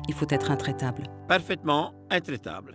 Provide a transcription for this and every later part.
il faut être intraitable. Parfaitement intraitable.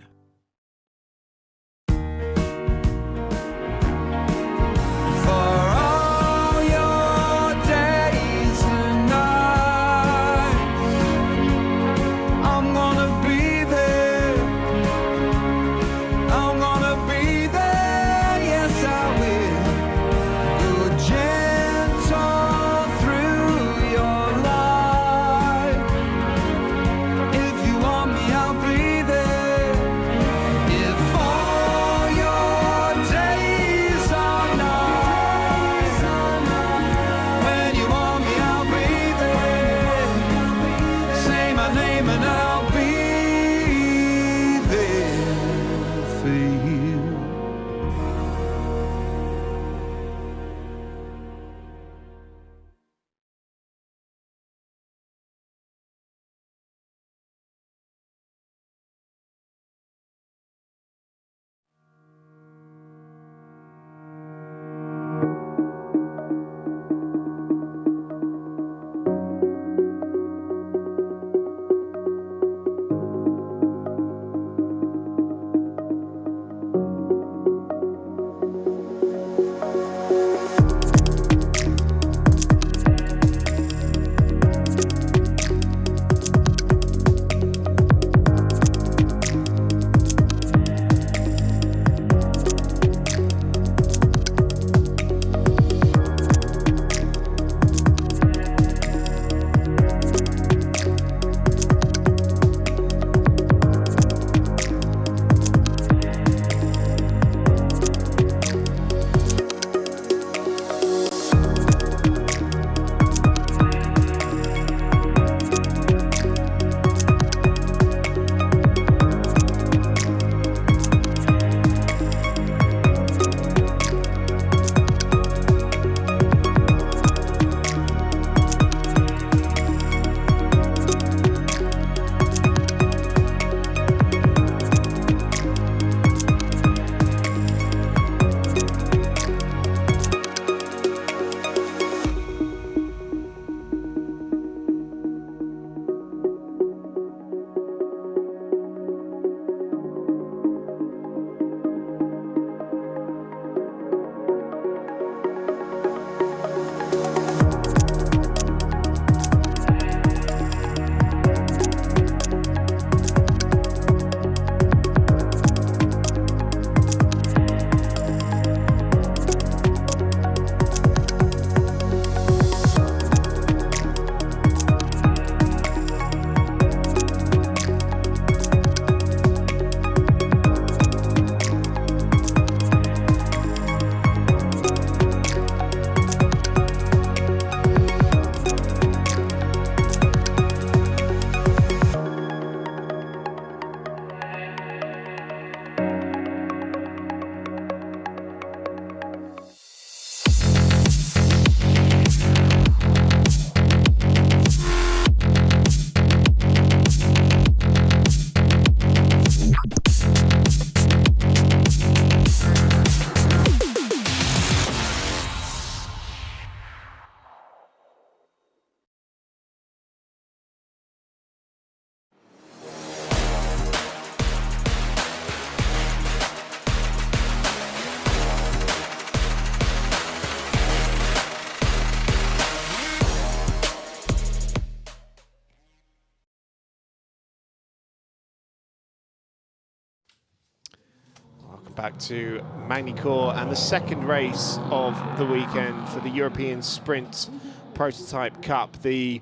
Back to Magny Cours and the second race of the weekend for the European Sprint Prototype Cup. The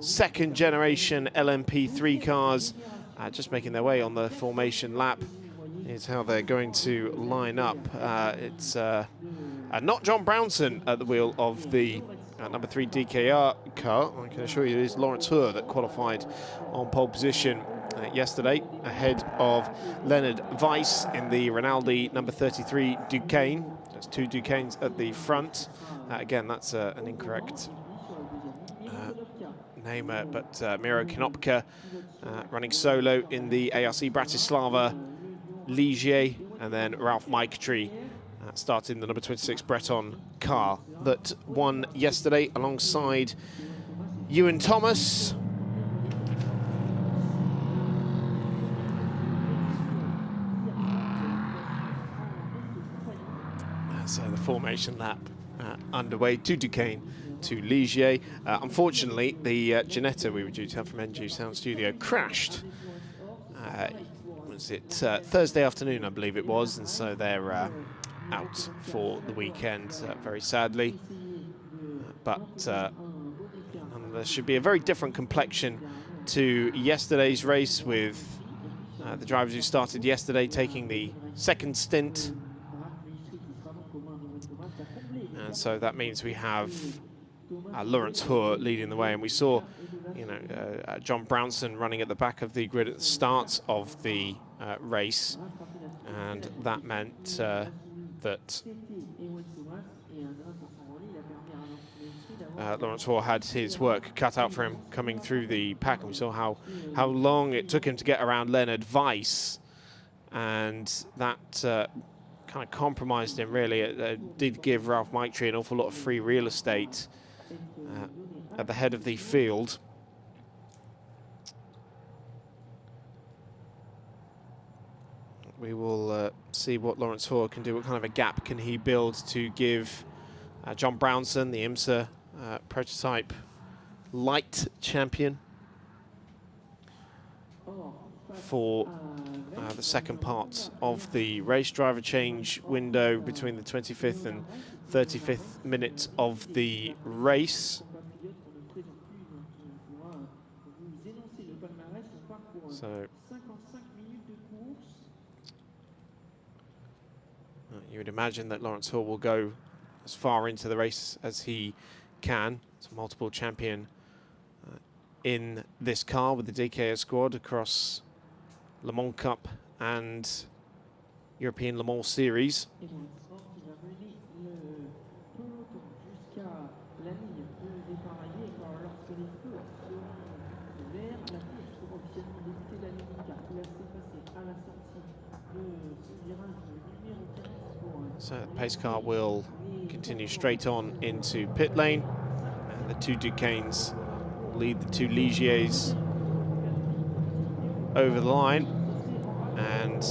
second generation LMP3 cars just making their way on the formation lap. Here's how they're going to line up. It's not John Brownson at the wheel of the number 3 DKR car. I can assure you it is Lawrence Hoare that qualified on pole position yesterday, ahead of Leonard Weiss in the Rinaldi number 33 Duqueine. There's 2 Duqueines at the front. Again, that's an incorrect name, but Miro Konopka running solo in the ARC Bratislava Ligier, and then Ralph Mictree starting the number 26 Breton car that won yesterday alongside Ewan Thomas. the formation lap underway. To Duquesne, to Ligier. Unfortunately, the Ginetta we were due to have from NG Sound Studio crashed. Was it Thursday afternoon, I believe it was, and so they're out for the weekend, very sadly. But there should be a very different complexion to yesterday's race, with the drivers who started yesterday taking the second stint. And so that means we have Laurens Hoare leading the way, and we saw, you know, John Brownson running at the back of the grid at the start of the race, and that meant that Laurens Hoare had his work cut out for him coming through the pack, and we saw how long it took him to get around Leonard Weiss, and that kind of compromised him, really. It did give Ralph Maitre an awful lot of free real estate at the head of the field. We will see what Laurens Hoare can do. What kind of a gap can he build to give John Brownson, the IMSA prototype light champion, for the second part of the race. Driver change window between the 25th and 35th minute of the race. So you would imagine that Laurens Hoare will go as far into the race as he can. It's a multiple champion in this car with the DKO squad across Le Mans Cup and European Le Mans Series. So the pace car will continue straight on into pit lane, and the two Duquesnes lead the two Ligiers over the line, and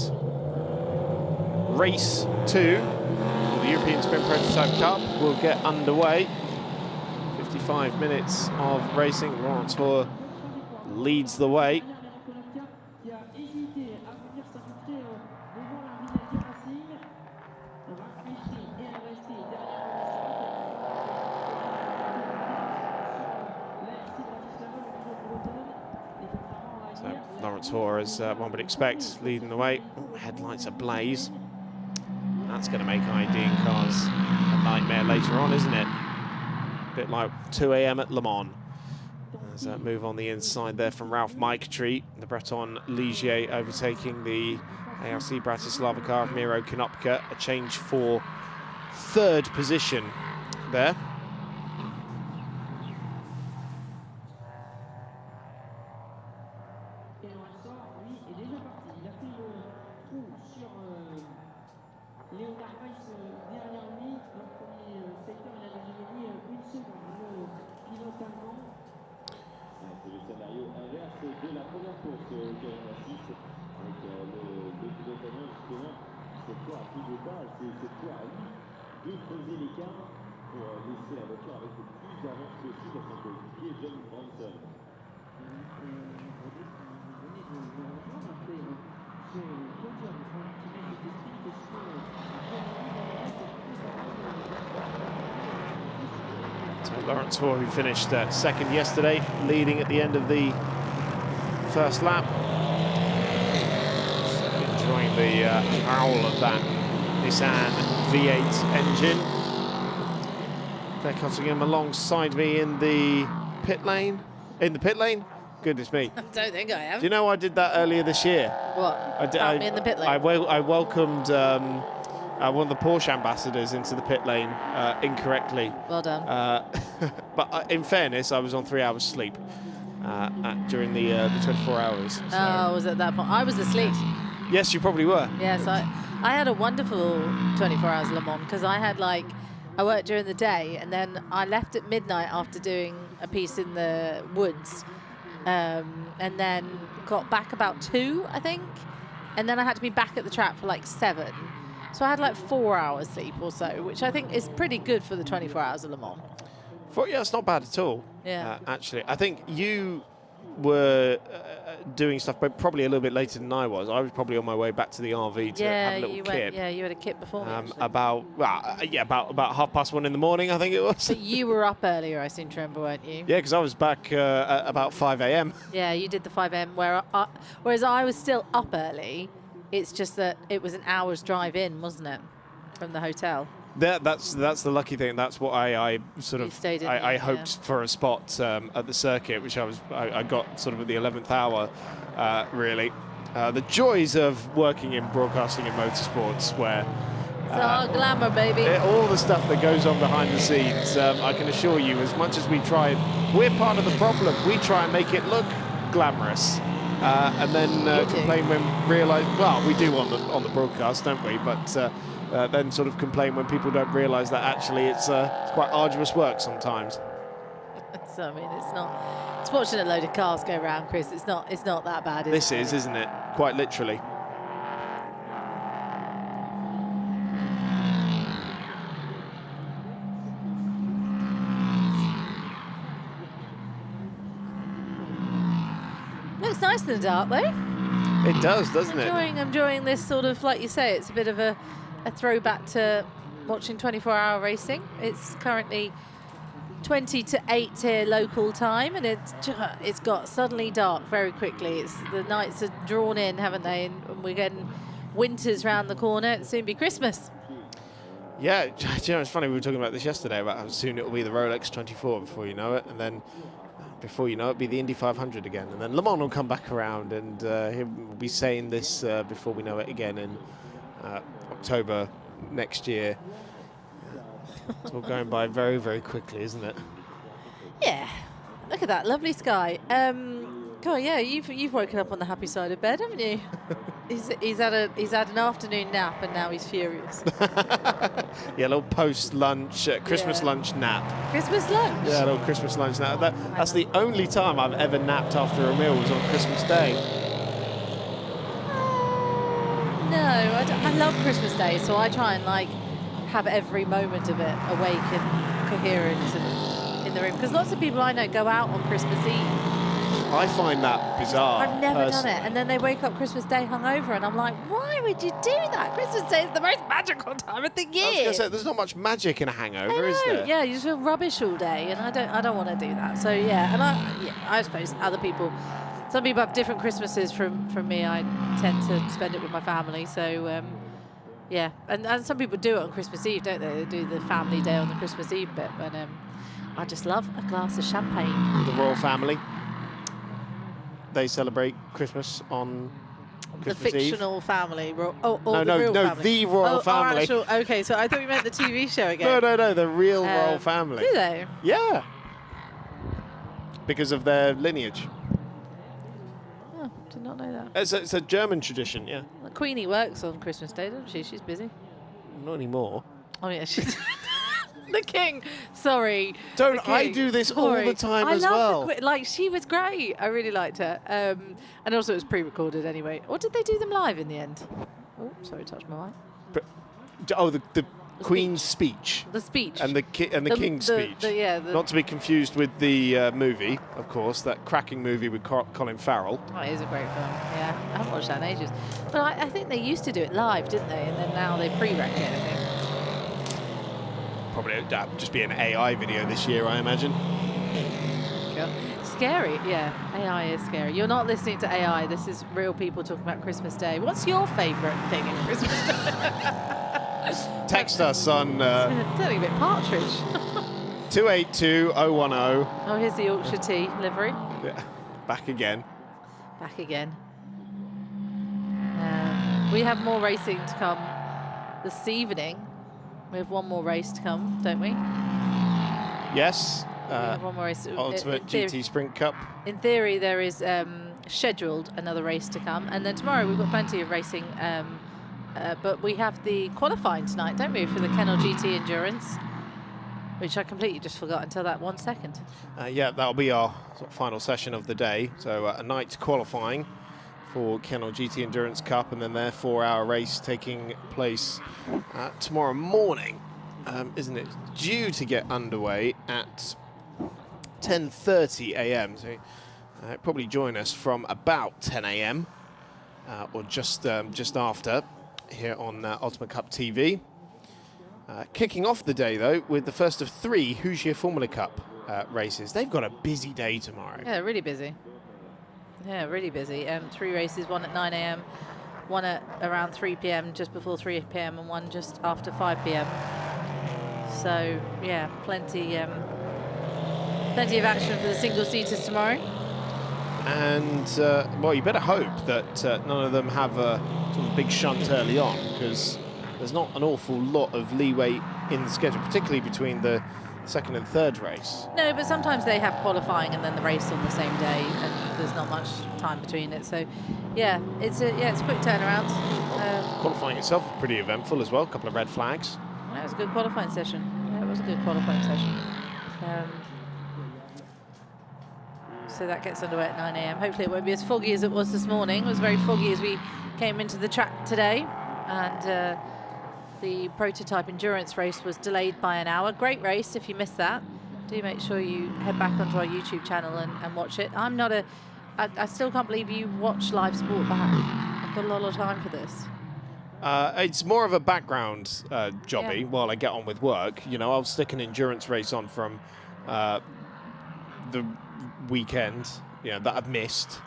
race 2 for the European Sprint Prototype Cup will get underway. 55 minutes of racing. Laurens Hoare leads the way. Laurens Hoare, as one would expect, leading the way. Ooh, headlights ablaze. That's going to make ID cars a nightmare later on, isn't it? A bit like 2 AM at Le Mans. There's a move on the inside there from Ralph Maitre, the Breton Ligier overtaking the ARC Bratislava car of Miro Konopka. A change for third position there. So Laurens Hoare, who finished second yesterday, leading at the end of the first lap. Enjoying the howl of that Nissan V8 engine. They're cutting him alongside me in the pit lane. In the pit lane? Goodness me. I don't think I am. Do you know I did that earlier this year? What? Me in the pit lane? I welcomed one of the Porsche ambassadors into the pit lane incorrectly. Well done. But in fairness, I was on 3 hours sleep during the 24 hours. So. Oh, was it that point? I was asleep. Yes, you probably were. Yes, I had a wonderful 24 hours Le Mans, because I had I worked during the day, and then I left at midnight after doing a piece in the woods, and then got back about 2, I think, and then I had to be back at the track for 7, So I had like 4 hours sleep or so, which I think is pretty good for the 24 hours of Le Mans. Yeah, it's not bad at all. Yeah. Actually, I think you were doing stuff, but probably a little bit later than I was. I was probably on my way back to the RV to have a little kip. Yeah, you had a kip before me. About 1:30 in the morning, I think it was. But you were up earlier, I seem to remember, weren't you? Yeah, because I was back at about 5 a.m. Yeah, you did the 5 a.m. Whereas I was still up early. It's just that it was an hour's drive in, wasn't it, from the hotel? That's the lucky thing. That's what I sort of I hoped for a spot at the circuit, which I got sort of at the 11th hour. Really, the joys of working in broadcasting and motorsports, where it's all glamour, baby. All the stuff that goes on behind the scenes. I can assure you, as much as we try, we're part of the problem. We try and make it look glamorous. And then complain when realise, well, we do on the broadcast, don't we? But then sort of complain when people don't realise that actually it's quite arduous work sometimes. So I mean, it's not. It's watching a load of cars go around, Chris. It's not that bad. Isn't it? Quite literally. Looks nice in the dark, though. It does, doesn't it? I'm enjoying this sort of, like you say, it's a bit of a throwback to watching 24-hour racing. It's currently 20 to 8 here local time, and it's got suddenly dark very quickly. The nights are drawn in, haven't they? And we're getting winters round the corner. It'll soon be Christmas. Yeah, you know, it's funny, we were talking about this yesterday, about how soon it will be the Rolex 24 before you know it, and then before you know it, it'll be the Indy 500 again. And then Le Mans will come back around, and he'll be saying this before we know it again in October next year. It's all going by very, very quickly, isn't it? Yeah. Look at that lovely sky. God, yeah, you've woken up on the happy side of bed, haven't you? He's had an afternoon nap, and now he's furious. Yeah, a little post-lunch Christmas lunch nap. Christmas lunch. Yeah, a little Christmas lunch nap. That's the only time I've ever napped after a meal was on Christmas Day. No, I love Christmas Day, so I try and like have every moment of it awake and coherent and in the room. Because lots of people I know go out on Christmas Eve. I find that bizarre. I've never done it. And then they wake up Christmas Day hungover, and I'm like, why would you do that? Christmas Day is the most magical time of the year. I was going to say, there's not much magic in a hangover, is there? Yeah, you just feel rubbish all day, and I don't want to do that. So yeah, and I suppose other people, some people have different Christmases from me. I tend to spend it with my family. So yeah, and some people do it on Christmas Eve, don't they? They do the family day on the Christmas Eve bit. But I just love a glass of champagne. The royal family. They celebrate Christmas on Christmas the fictional Eve. Family. The real family. The royal family. Actual, okay, so I thought you meant the TV show again. No, the real royal family. Do they? Yeah. Because of their lineage. Oh, did not know that. It's a German tradition, yeah. The Queenie works on Christmas Day, doesn't she? She's busy. Not anymore. Oh, yeah, she's... The King. Sorry. Don't I do this all the time as well? Like, she was great. I really liked her. And also it was pre-recorded anyway. Or did they do them live in the end? Oh, sorry, touched my mic. But, the Queen's speech. The speech. And the King's speech. Not to be confused with the movie, of course, that cracking movie with Colin Farrell. Oh, it is a great film. Yeah, I haven't watched that in ages. But I think they used to do it live, didn't they? And then now they pre-rec it, I think. Probably just be an AI video this year, I imagine. Scary, yeah. AI is scary. You're not listening to AI. This is real people talking about Christmas Day. What's your favourite thing in Christmas Day? Text us on... Turning a bit Partridge. 282-010. Oh, here's the Yorkshire tea livery. Yeah, back again. Back again. We have more racing to come this evening. We have one more race to come, don't we? Yes. We have one more race. Ultimate GT Sprint Cup. In theory, there is scheduled another race to come. And then tomorrow we've got plenty of racing. But we have the qualifying tonight, don't we, for the Kennel GT Endurance, which I completely just forgot until that 1 second. Yeah, that'll be our sort of final session of the day. So a night qualifying for Renault GT Endurance Cup, and then their 4-hour race taking place tomorrow morning, isn't it? Due to get underway at 10:30 a.m. So probably join us from about 10 a.m. Or just after here on Ultimate Cup TV. Kicking off the day though with the first of 3 Ligier Formula Cup races. They've got a busy day tomorrow. Yeah, really busy. Yeah, really busy. 3 races, one at 9 a.m., one at around 3 p.m., just before 3 p.m., and one just after 5 p.m. So, yeah, plenty of action for the single-seaters tomorrow. And, well, you better hope that none of them have a sort of big shunt early on, because there's not an awful lot of leeway in the schedule, particularly between the second and third race. No, but sometimes they have qualifying and then the race on the same day, and there's not much time between it. So, yeah, it's a quick turnaround. Qualifying itself was pretty eventful as well. A couple of red flags. Yeah, it was a good qualifying session. Yeah, it was a good qualifying session. So that gets underway at 9 a.m. Hopefully it won't be as foggy as it was this morning. It was very foggy as we came into the track today, and the prototype endurance race was delayed by an hour. Great race. If you missed that, do make sure you head back onto our YouTube channel and watch it. I still can't believe you watch live sport back. I've got a lot of time for this. It's more of a background jobby while I get on with work. You know, I'll stick an endurance race on from the weekend, you know, that I've missed,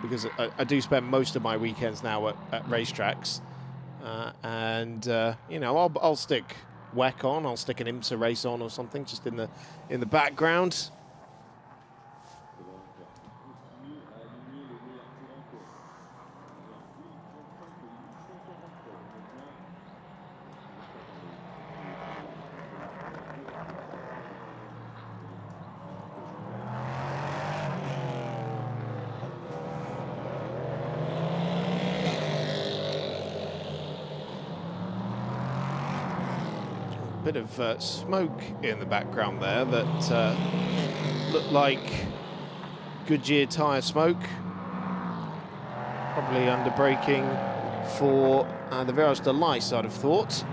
because I do spend most of my weekends now at racetracks. You know, I'll stick WEC on, I'll stick an IMSA race on or something just in the background. Bit of smoke in the background there that looked like Goodyear tyre smoke. Probably under braking for the Virage de l'Ice, I'd have thought.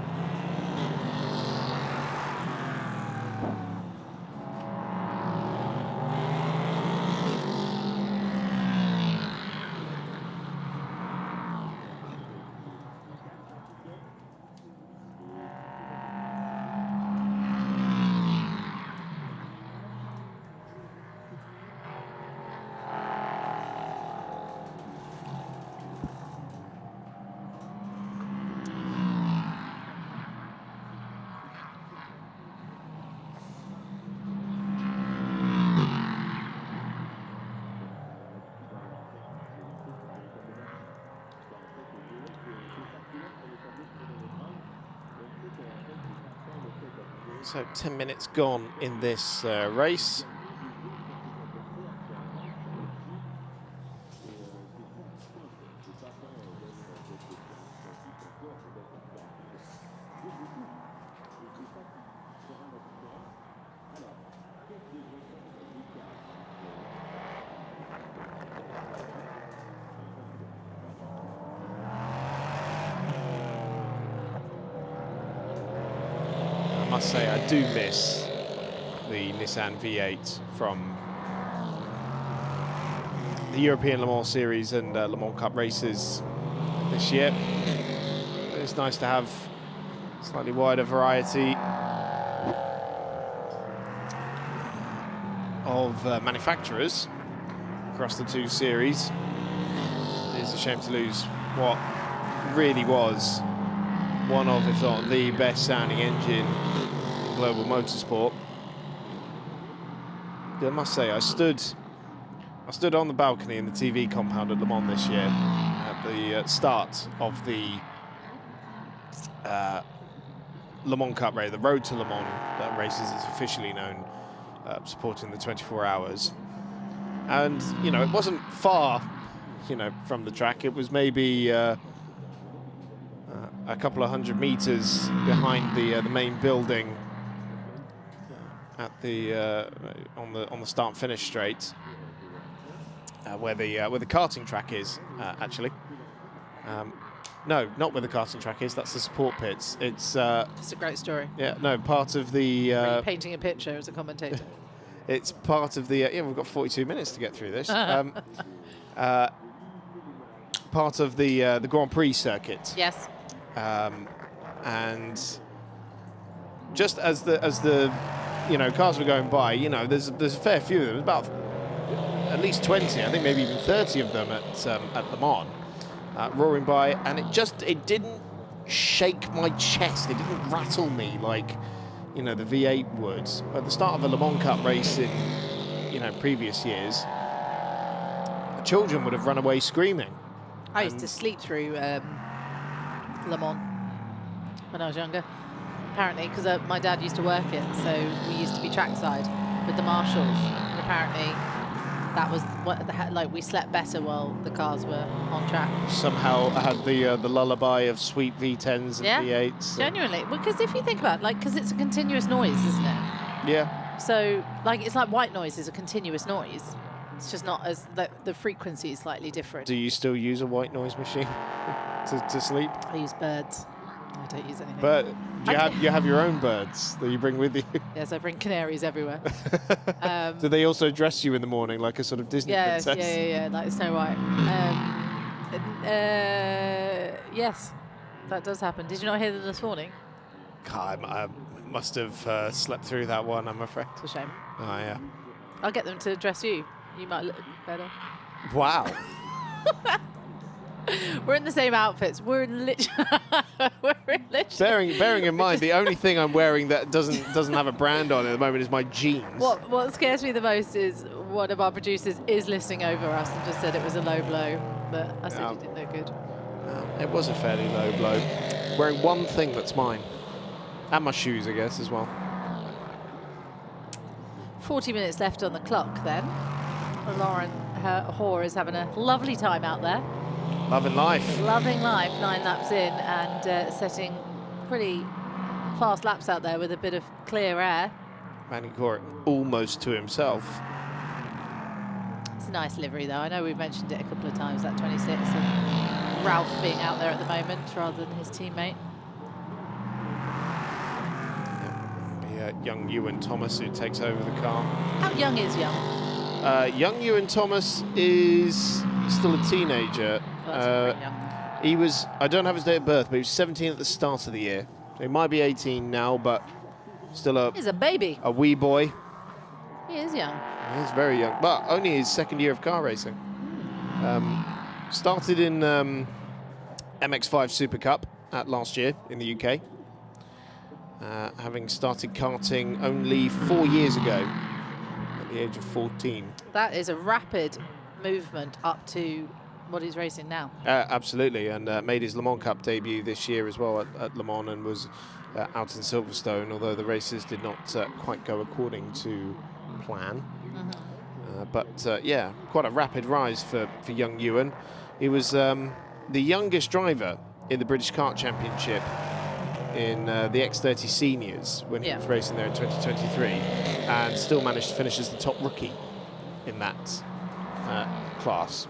So 10 minutes gone in this race. I must say I do miss the Nissan V8 from the European Le Mans Series and Le Mans Cup races this year. It's nice to have a slightly wider variety of manufacturers across the 2 series. It is a shame to lose what really was one of, if not the best sounding engine in global motorsport. I must say, I stood on the balcony in the TV compound at Le Mans this year at the start of the Le Mans Cup race, the Road to Le Mans race as it's officially known, supporting the 24 hours. And, you know, it wasn't far, you know, from the track. It was maybe a couple of 100 meters behind the main building at the on the start-finish straight. where the karting track is, actually. No, not where the karting track is. That's the support pits. It's a great story. Yeah, no, part of the... Really painting a picture as a commentator. It's part of the... yeah, we've got 42 minutes to get through this. Part of the Grand Prix circuit. Yes. And just as the cars were going by, there's a fair few of them. There's about at least 20, I think maybe even 30 of them at Le Mans, roaring by, and it didn't shake my chest. It didn't rattle me like the V8 would. At the start of a Le Mans Cup race in previous years, children would have run away screaming. I used to sleep through Le Mans when I was younger, apparently, because my dad used to work it, so we used to be trackside with the marshals, and apparently that was what we slept better while the cars were on track. Somehow I had the lullaby of sweet V10s and V8s. Genuinely, because if you think about it, because it's a continuous noise, isn't it? Yeah. So it's like white noise is a continuous noise. It's just not as the frequency is slightly different. Do you still use a white noise machine to sleep? I use birds. I don't use anything. But you have your own birds that you bring with you? Yes, I bring canaries everywhere. Do they also dress you in the morning like a sort of Disney princess? Yeah, like Snow White. Yes, that does happen. Did you not hear them this morning? God, I must have slept through that one, I'm afraid. It's a shame. Oh, yeah. I'll get them to dress you. You might look better. Wow. We're in the same outfits. We're in literally. Bearing in mind, the only thing I'm wearing that doesn't have a brand on it at the moment is my jeans. What scares me the most is one of our producers is listening over us and just said it was a low blow, but I said you did no good. It was a fairly low blow. Wearing one thing that's mine. And my shoes, I guess, as well. 40 minutes left on the clock then. Lauren Hoare is having a lovely time out there. Loving life. Loving life, 9 laps in and setting pretty fast laps out there with a bit of clear air. Magny almost to himself. It's a nice livery though. I know we've mentioned it a couple of times, that 26, and Ralph being out there at the moment rather than his teammate. Young Ewan Thomas who takes over the car. How young is Young? Young Ewan Thomas is still a teenager. That's young. He was, I don't have his date of birth, but he was 17 at the start of the year. So he might be 18 now, but still he's a baby. A wee boy. He is young. He's very young, but only his second year of car racing. Started in MX5 Super Cup last year in the UK. Having started karting only 4 years ago, at the age of 14. That is a rapid movement up to what he's racing now. Absolutely, and made his Le Mans Cup debut this year as well at Le Mans, and was out in Silverstone, although the races did not quite go according to plan. But yeah, quite a rapid rise for young Ewan. He was the youngest driver in the British Kart Championship in the X30 Seniors when he was racing there in 2023, and still managed to finish as the top rookie in that class.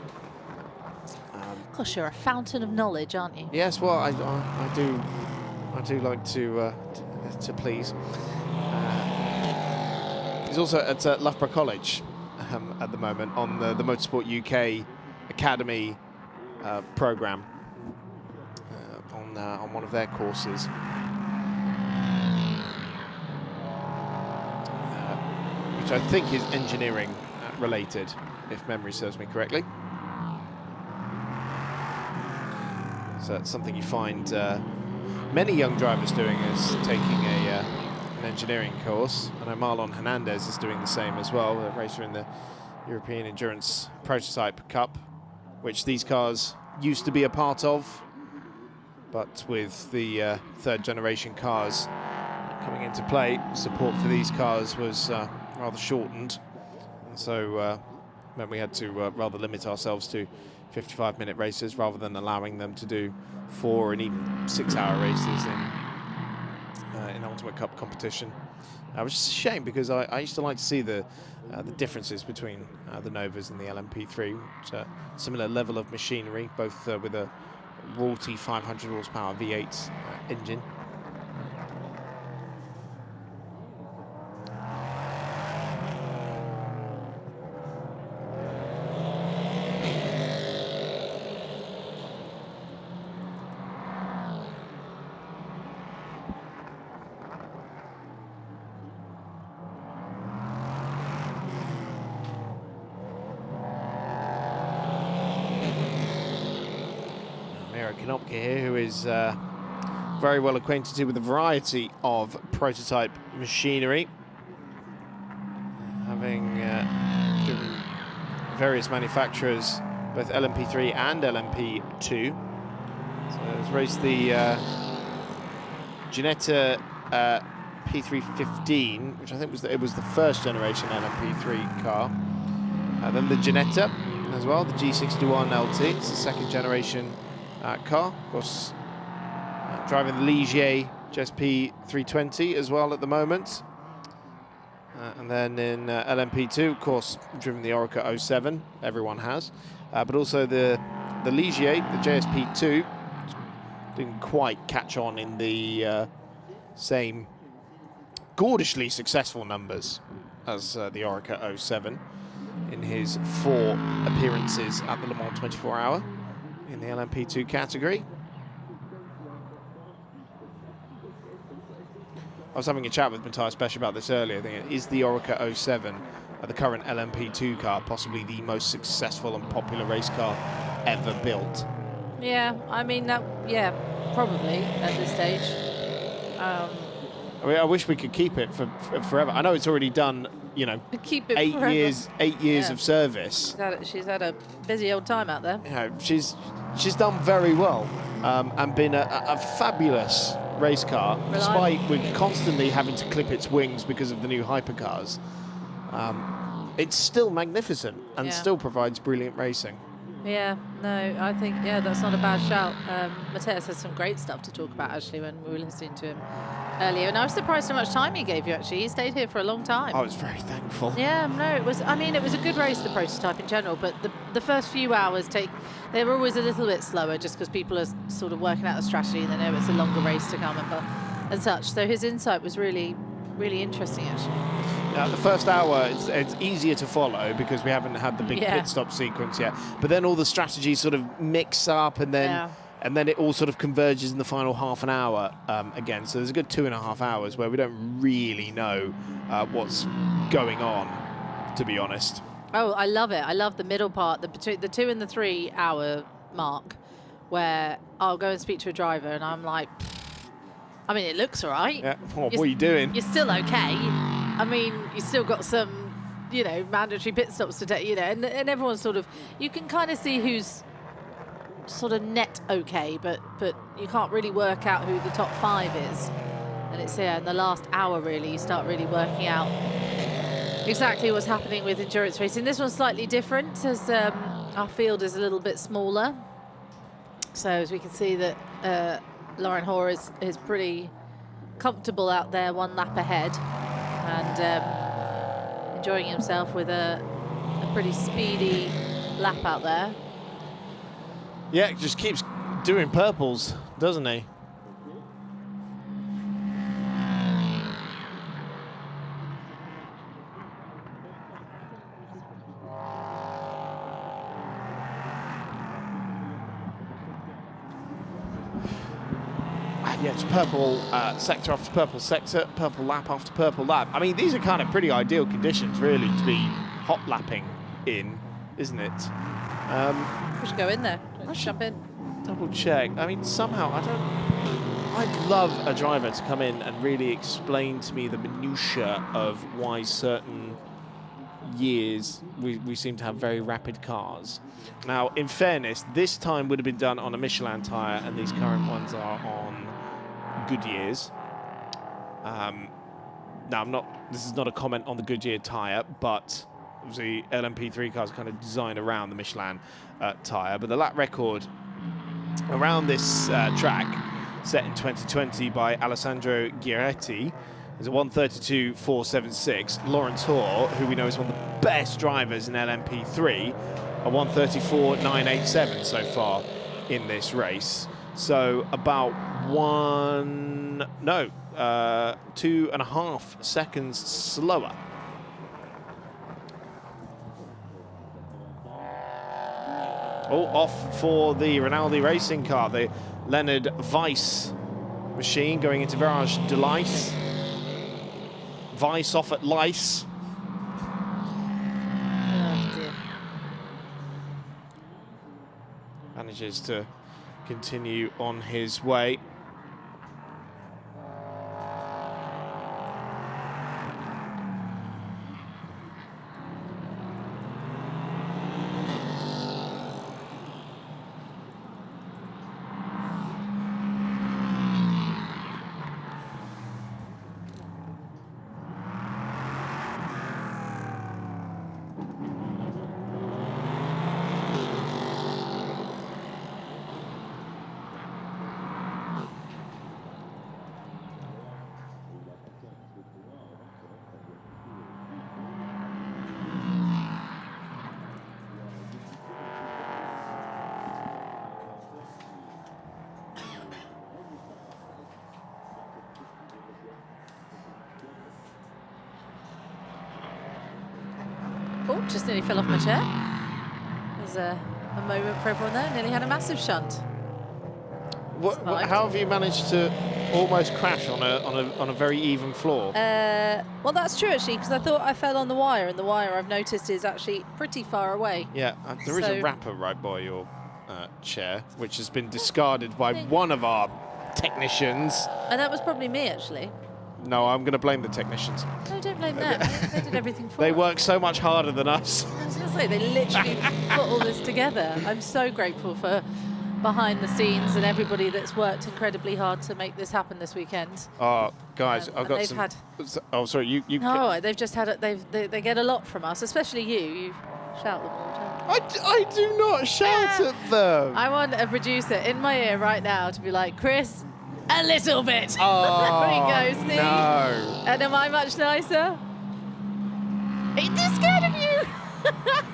Gosh, you're a fountain of knowledge, aren't you? Yes, well, I do like to please. He's also at Loughborough College at the moment on the Motorsport UK Academy program on one of their courses. Which I think is engineering related, if memory serves me correctly. So that's something you find many young drivers doing, is taking an engineering course. I know Marlon Hernandez is doing the same as well, a racer in the European Endurance Prototype Cup, which these cars used to be a part of, but with the third generation cars coming into play, support for these cars was rather shortened, and so then we had to rather limit ourselves to 55-minute races rather than allowing them to do 4 and even 6-hour races in Ultimate Cup competition, which is a shame because I used to like to see the differences between the Novas and the LMP3, which are similar level of machinery, both with a Royalty 500 horsepower V8 engine. Here, who is very well acquainted with a variety of prototype machinery, having driven various manufacturers, both LMP3 and LMP2. So has raced the Ginetta P315, which I think was the first generation LMP3 car. Then the Ginetta as well, the G61 LT. It's the second generation car, of course, driving the Ligier GSP 320 as well at the moment. And then in LMP2, of course, driven the Oreca 07, everyone has. But also the Ligier, the JSP2, didn't quite catch on in the same gordishly successful numbers as the Oreca 07 in his 4 appearances at the Le Mans 24 Hour. In the LMP2 category. I was having a chat with Matthias Besch about this earlier. I think is the Oreca 07, the current LMP2 car, possibly the most successful and popular race car ever built? Yeah, I mean, yeah, probably at this stage. I mean, I wish we could keep it for forever. I know it's already done, you know, keep it 8 forever. eight years of service. She's had a busy old time out there. You know, she's done very well and been a fabulous race car, despite we're constantly having to clip its wings because of the new hypercars. It's still magnificent and still provides brilliant racing. Yeah, no, I think, that's not a bad shout. Matthias has some great stuff to talk about, actually, when we were listening to him earlier. And I was surprised how much time he gave you, actually. He stayed here for a long time. I was very thankful. Yeah, no, it was a good race, the prototype in general, but the first few hours they were always a little bit slower just because people are sort of working out the strategy and they know it's a longer race to come and such. So his insight was really, really interesting, actually. Now, the first hour, it's easier to follow because we haven't had the big pit stop sequence yet. But then all the strategies sort of mix up, and then it all sort of converges in the final half an hour again. So there's a good 2.5 hours where we don't really know what's going on, to be honest. Oh, I love it. I love the middle part, between the 2 and the 3 hour mark, where I'll go and speak to a driver, and I'm like, I mean, it looks all right. Yeah. Oh, what are you doing? You're still okay. I mean, you still got some, mandatory pit stops to take, and everyone's sort of, you can kind of see who's sort of net okay, but you can't really work out who the top 5 is. And it's in the last hour, really, you start really working out exactly what's happening with endurance racing. This one's slightly different, as our field is a little bit smaller. So as we can see that Laurent Hoare is pretty comfortable out there, 1 lap ahead, and enjoying himself with a pretty speedy lap out there. Yeah, just keeps doing purples, doesn't he? Yeah, it's purple sector after purple sector, purple lap after purple lap. I mean, these are kind of pretty ideal conditions, really, to be hot lapping in, isn't it? We should go in there. Let's jump in. Double check. I mean, somehow, I'd love a driver to come in and really explain to me the minutiae of why certain years we seem to have very rapid cars. Now, in fairness, this time would have been done on a Michelin tyre, and these current ones are on Goodyears. Now, this is not a comment on the Goodyear tyre, but obviously LMP3 cars kind of designed around the Michelin tyre. But the lap record around this track set in 2020 by Alessandro Giretti, is a 1:32.476. Lawrence Hoare, who we know is one of the best drivers in LMP3, a 1:34.987 so far in this race. So about 2.5 seconds slower. Oh, off for the Rinaldi racing car, the Leonard Weiss machine going into Virage de Lice. Weiss off at Lice. Oh dear. Manages to continue on his way. Oh, just nearly fell off my chair. There's a moment for everyone there. Nearly had a massive shunt. How have you managed to almost crash on a very even floor? Well, that's true actually, because I thought I fell on the wire, and the wire I've noticed is actually pretty far away. Yeah, there is a wrapper right by your chair, which has been discarded by one of our technicians. And that was probably me actually. No, I'm going to blame the technicians. No, don't blame them. They did everything for us. They work so much harder than us. I was going to say, they literally put all this together. I'm so grateful for behind the scenes and everybody that's worked incredibly hard to make this happen this weekend. Oh, guys, I've got some... Oh, sorry, you... No, they've just had it. They get a lot from us, especially you. You shout them all the time. I do not shout at them. I want a producer in my ear right now to be like, Chris, a little bit. Oh, there we go, see? No. And am I much nicer? Ain't this scared of you?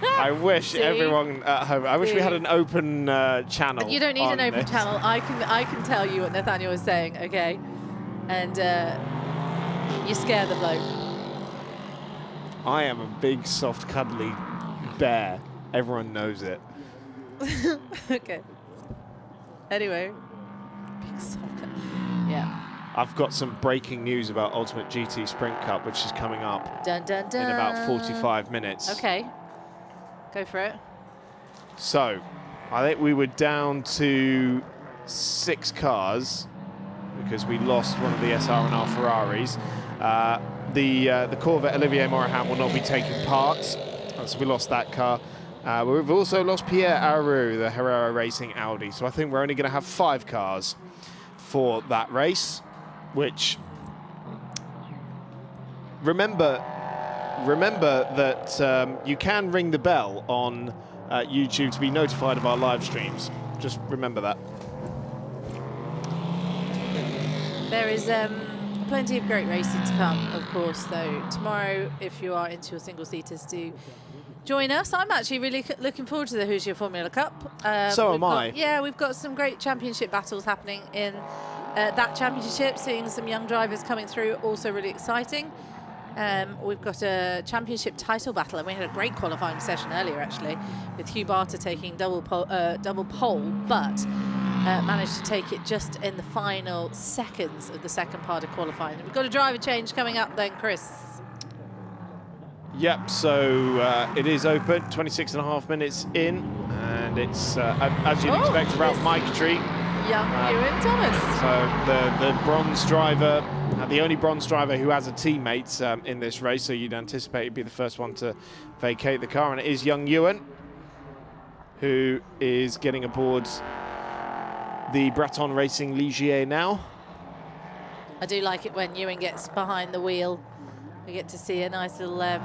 I wish everyone at home, I wish we had an open channel. You don't need an open channel. I can tell you what Nathaniel is saying, okay? And you scare the bloke. I am a big, soft, cuddly bear. Everyone knows it. Okay. Anyway. Big soft yeah. I've got some breaking news about Ultimate GT Sprint Cup, which is coming up dun, dun, dun. in about 45 minutes. Okay. Go for it. So, I think we were down to 6 cars because we lost one of the SR&R Ferraris. The Corvette Olivier Morahan will not be taking part, so we lost that car. We've also lost Pierre Aru, the Herrera Racing Audi. So I think we're only going to have 5 cars for that race, which remember that you can ring the bell on YouTube to be notified of our live streams. Just remember that. There is plenty of great racing to come, of course, though. Tomorrow, if you are into your single-seaters, do join us. I'm actually really looking forward to the Hoosier Formula Cup. So am I. Yeah, we've got some great championship battles happening in that championship, seeing some young drivers coming through, also really exciting. We've got a championship title battle, and we had a great qualifying session earlier, actually, with Hugh Barter taking double pole, but managed to take it just in the final seconds of the second part of qualifying. We've got a driver change coming up then, Chris. Yep, so it is open, 26.5 minutes in, and it's, as you'd expect, around Mike Tree. Young Ewan Thomas. So the bronze driver, the only bronze driver who has a teammate in this race, so you'd anticipate he'd be the first one to vacate the car, and it is young Ewan, who is getting aboard the Breton Racing Ligier now. I do like it when Ewan gets behind the wheel. We get to see a nice little, well,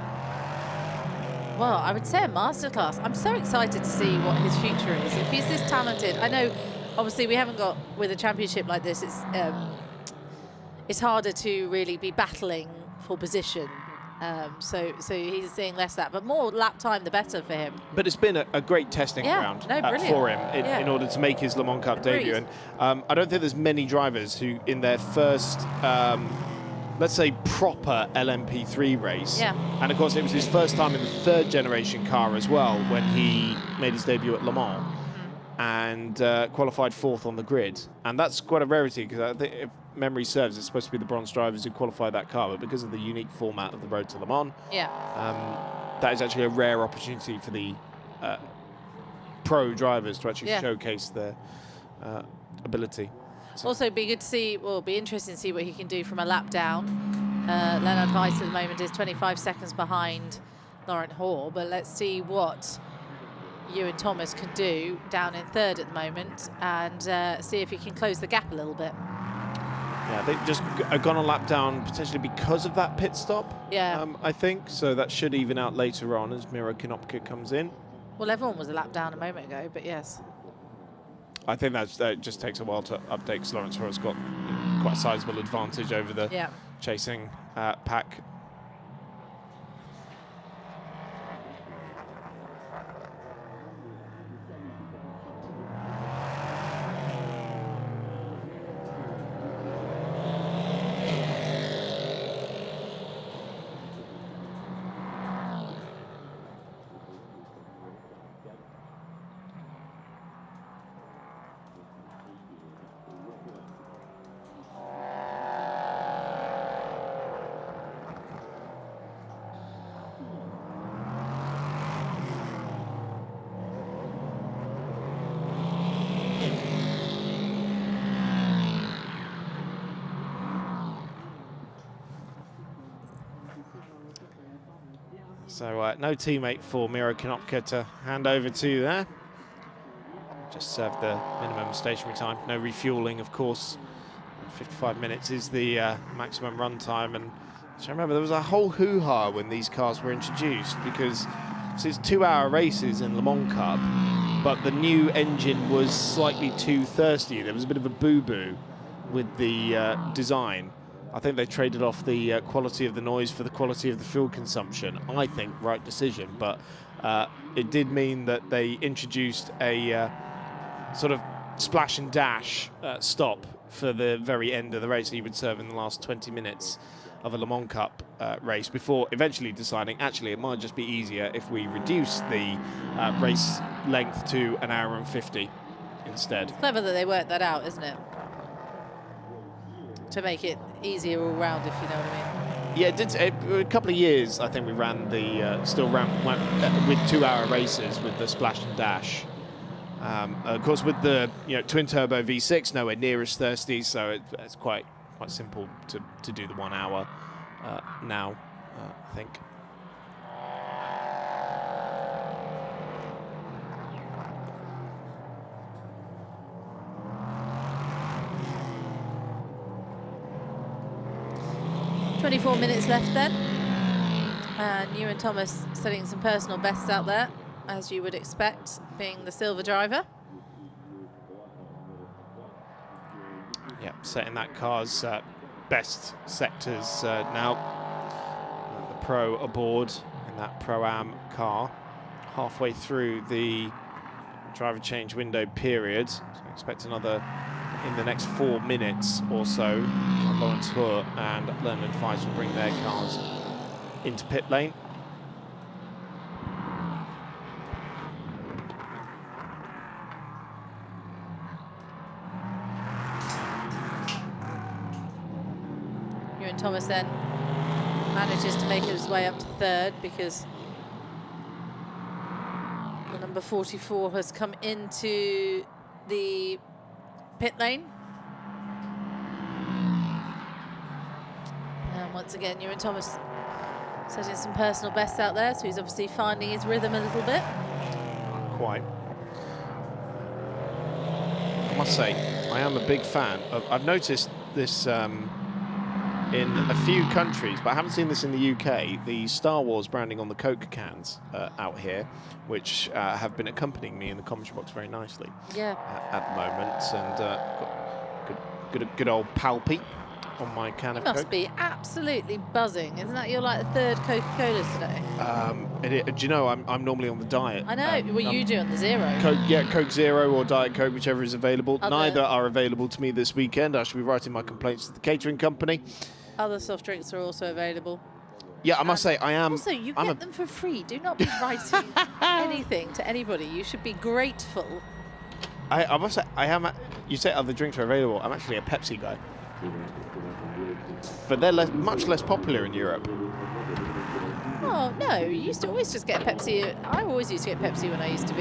I would say a masterclass. I'm so excited to see what his future is. If he's this talented, I know obviously we haven't got, with a championship like this, it's harder to really be battling for position. So he's seeing less of that, but more lap time the better for him. But it's been a great testing ground for him in order to make his Le Mans Cup debut. And I don't think there's many drivers who, in their first, let's say, proper LMP3 race, and of course it was his first time in the third generation car as well when he made his debut at Le Mans and qualified 4th on the grid. And that's quite a rarity, because I think, if memory serves, it's supposed to be the bronze drivers who qualify that car, but because of the unique format of the Road to Le Mans, that is actually a rare opportunity for the pro drivers to actually showcase their ability. So also be good to see, well, be interesting to see what he can do from a lap down. Leonard Weiss at the moment is 25 seconds behind Laurent Hall, but let's see what Ewan Thomas can do down in 3rd at the moment, and see if he can close the gap a little bit. Yeah, they've just gone a lap down potentially because of that pit stop, I think. So that should even out later on as Miro Konopka comes in. Well, everyone was a lap down a moment ago, but yes. I think that just takes a while to update, because Lawrence Hoare's got quite a sizable advantage over the chasing pack. So no teammate for Miro Konopka to hand over to there. Just served the minimum stationary time. No refueling, of course. 55 minutes is the maximum run time. And so remember, there was a whole hoo-ha when these cars were introduced, because it's 2-hour races in Le Mans Cup, but the new engine was slightly too thirsty. There was a bit of a boo-boo with the design. I think they traded off the quality of the noise for the quality of the fuel consumption. I think right decision, but it did mean that they introduced a sort of splash and dash stop for the very end of the race that you would serve in the last 20 minutes of a Le Mans Cup race, before eventually deciding actually it might just be easier if we reduce the race length to 1 hour and 50 instead. Clever that they worked that out, isn't it? To make it easier all round, if you know what I mean. Yeah, it did. A couple of years, I think we ran the went with 2-hour races with the splash and dash. Of course, with the twin turbo V6, nowhere near as thirsty, so it's quite simple to do the 1 hour now, I think. .24 minutes left then, and Ewan Thomas setting some personal bests out there, as you would expect, being the silver driver. Yeah, setting that car's best sectors now. The pro aboard in that Pro-Am car, halfway through the driver change window period. So I expect another in the next 4 minutes or so. Lawrence Hoare and Leonard Weiss will bring their cars into pit lane. Ewan Thomas then manages to make his way up to 3rd, because the number 44 has come into the pit lane. And once again, Ewan Thomas setting some personal bests out there, so he's obviously finding his rhythm a little bit. Not quite. I must say, I am a big fan of, I've noticed this in a few countries, but I haven't seen this in the UK, the Star Wars branding on the Coke cans out here, which have been accompanying me in the commentary box very nicely at the moment. And got good old Palpy on my can of Coke. Must be absolutely buzzing. Isn't that your like third Coca-Cola today? Do you know, I'm normally on the diet. I know. Well, you do on the Zero. Coke Zero or Diet Coke, whichever is available. Other. Neither are available to me this weekend. I should be writing my complaints to the catering company. Other soft drinks are also available. Yeah, I must say, I am... Also, you get them for free. Do not be writing anything to anybody. You should be grateful. I must say, I am... You say other drinks are available. I'm actually a Pepsi guy. But they're much less popular in Europe. Oh, no. You used to always just get Pepsi. I always used to get Pepsi when I used to...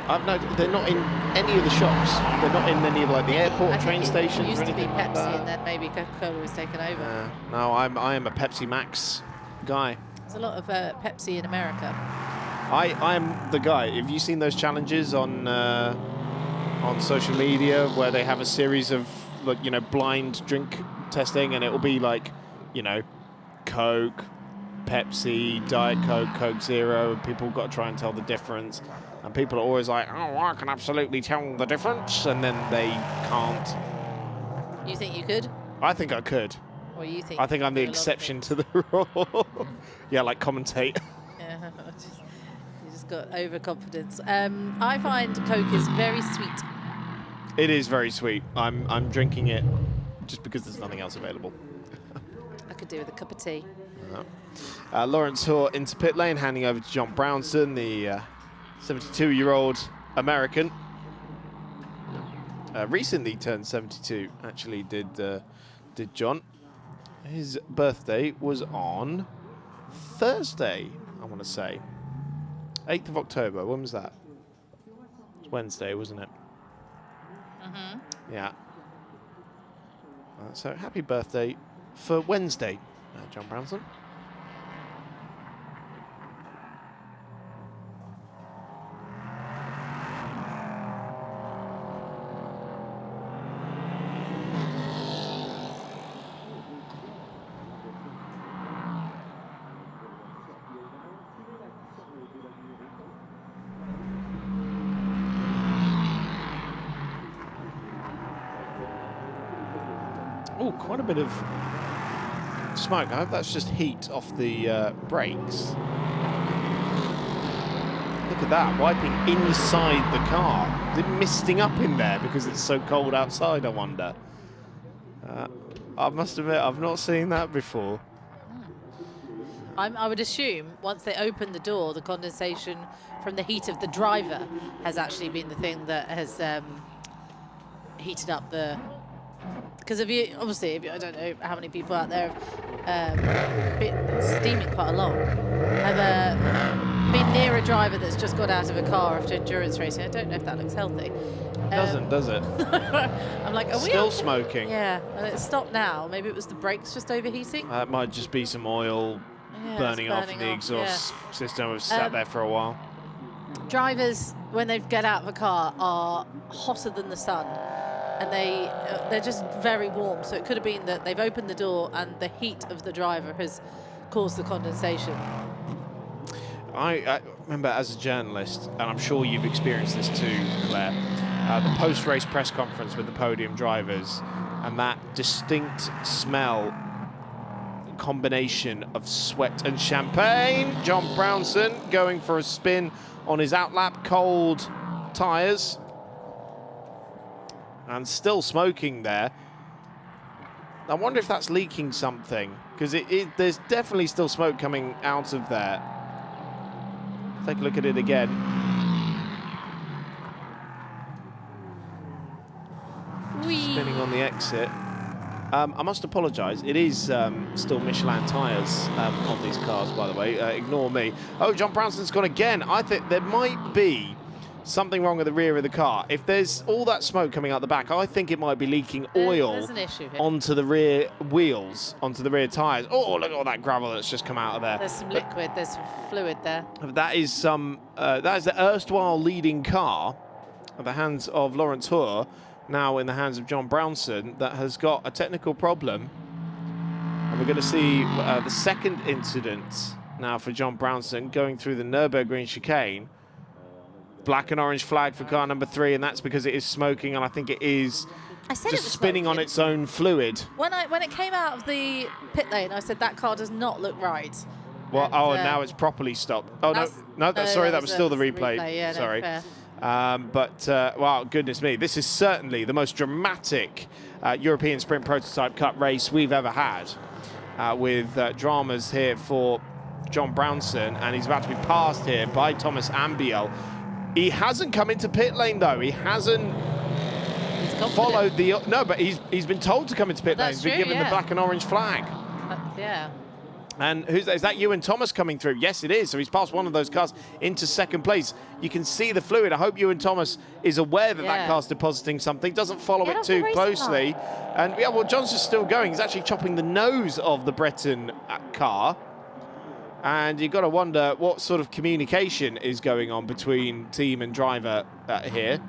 No, they're not in any of the shops. They're not in any of like the airport, train stations. It used to be Pepsi, like and then maybe Coca-Cola was taken over. No, I am a Pepsi Max guy. There's a lot of Pepsi in America. I am the guy. Have you seen those challenges on social media where they have a series of like blind drink testing, and it will be like Coke, Pepsi, Diet Coke, Coke Zero, and people got to try and tell the difference. And people are always like, oh, I can absolutely tell the difference, and then they can't. You think you could? I think I could. Or you think? I think I'm the exception to the rule. Yeah, like commentate. Yeah, you just got overconfidence. I find Coke is very sweet. It is very sweet. I'm drinking it just because there's nothing else available. I could do with a cup of tea. Lawrence Hoare into pit lane, handing over to John Brownson, the 72-year-old American. Recently turned 72, actually, did John. His birthday was on Thursday, I want to say. 8th of October. When was that? It was Wednesday, wasn't it? Mm-hmm. Yeah. So happy birthday for Wednesday, John Brownson. Oh, quite a bit of smoke. I hope that's just heat off the brakes. Look at that, wiping inside the car. Is it misting up in there because it's so cold outside, I wonder? I must admit, I've not seen that before. I would assume once they open the door, the condensation from the heat of the driver has actually been the thing that has heated up the... Because obviously, I don't know how many people out there have been steaming quite a lot. Have been near a driver that's just got out of a car after endurance racing. I don't know if that looks healthy. It doesn't, does it? I'm like, are we still smoking? Yeah, and it's stopped now. Maybe it was the brakes just overheating. It might just be some oil burning off in the exhaust system. We've sat there for a while. Drivers, when they get out of a car, are hotter than the sun. And they're just very warm. So it could have been that they've opened the door and the heat of the driver has caused the condensation. I remember as a journalist, and I'm sure you've experienced this too, Claire, the post-race press conference with the podium drivers, and that distinct smell, combination of sweat and champagne. John Brownson going for a spin on his outlap, cold tyres. And still smoking there. I wonder if that's leaking something, because there's definitely still smoke coming out of there. Take a look at it again. Whee. Spinning on the exit. I must apologise. It is still Michelin tyres on these cars, by the way. Ignore me. Oh, John Brownson's gone again. I think there might be something wrong with the rear of the car. If there's all that smoke coming out the back, I think it might be leaking oil there's an issue here. Onto the rear wheels, onto the rear tyres. Oh, look at all that gravel that's just come out of there. There's some liquid, there's some fluid there. That is the erstwhile leading car at the hands of Lawrence Hoare, now in the hands of John Brownson that has got a technical problem. And we're going to see the second incident now for John Brownson going through the Nürburgring chicane. Black and orange flag for car number 3, and that's because it is smoking, and I think it is just spinning on its own fluid. When it came out of the pit lane, I said that car does not look right. Well, and now it's properly stopped. Oh, no, sorry, that was still the replay. Yeah, sorry. No, fair. Wow, goodness me. This is certainly the most dramatic European Sprint Prototype Cup race we've ever had, with dramas here for John Brownson, and he's about to be passed here by Thomas Ambiel. He hasn't come into pit lane, though. He hasn't followed the... No, but he's been told to come into pit lane. He's been given the black and orange flag. Yeah. And is that Ewan Thomas coming through? Yes, it is. So he's passed one of those cars into second place. You can see the fluid. I hope Ewan Thomas is aware that that car's depositing something, doesn't follow it too closely. And yeah, well, Johnson's still going. He's actually chopping the nose of the Breton car. And you've got to wonder what sort of communication is going on between team and driver here.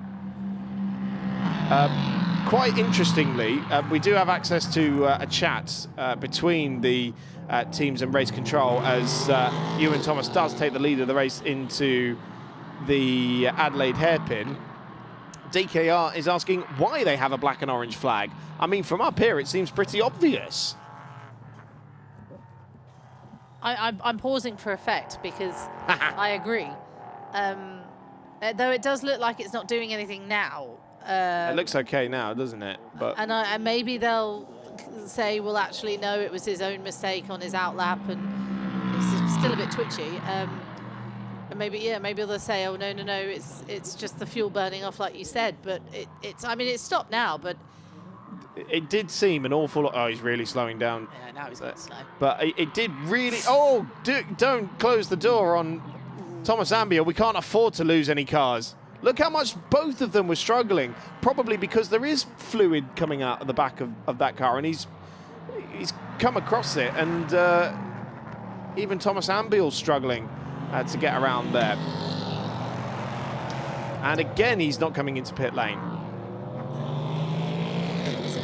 Quite interestingly, we do have access to a chat between the teams and race control as Ewan Thomas does take the lead of the race into the Adelaide hairpin. DKR is asking why they have a black and orange flag. I mean, from up here, it seems pretty obvious. I'm pausing for effect because I agree. Though it does look like it's not doing anything now. It looks okay now, doesn't it? But and maybe they'll say, well, actually, no, it was his own mistake on his outlap, and he's still a bit twitchy. And maybe they'll say, oh, no, it's just the fuel burning off, like you said. But I mean, it's stopped now, but. It did seem an awful lot. Oh, he's really slowing down. Yeah, now he's going slow. But it did really... Oh, don't close the door on Thomas Ambiel. We can't afford to lose any cars. Look how much both of them were struggling. Probably because there is fluid coming out of the back of that car, and he's come across it. And even Thomas Ambiel's struggling to get around there. And again, he's not coming into pit lane.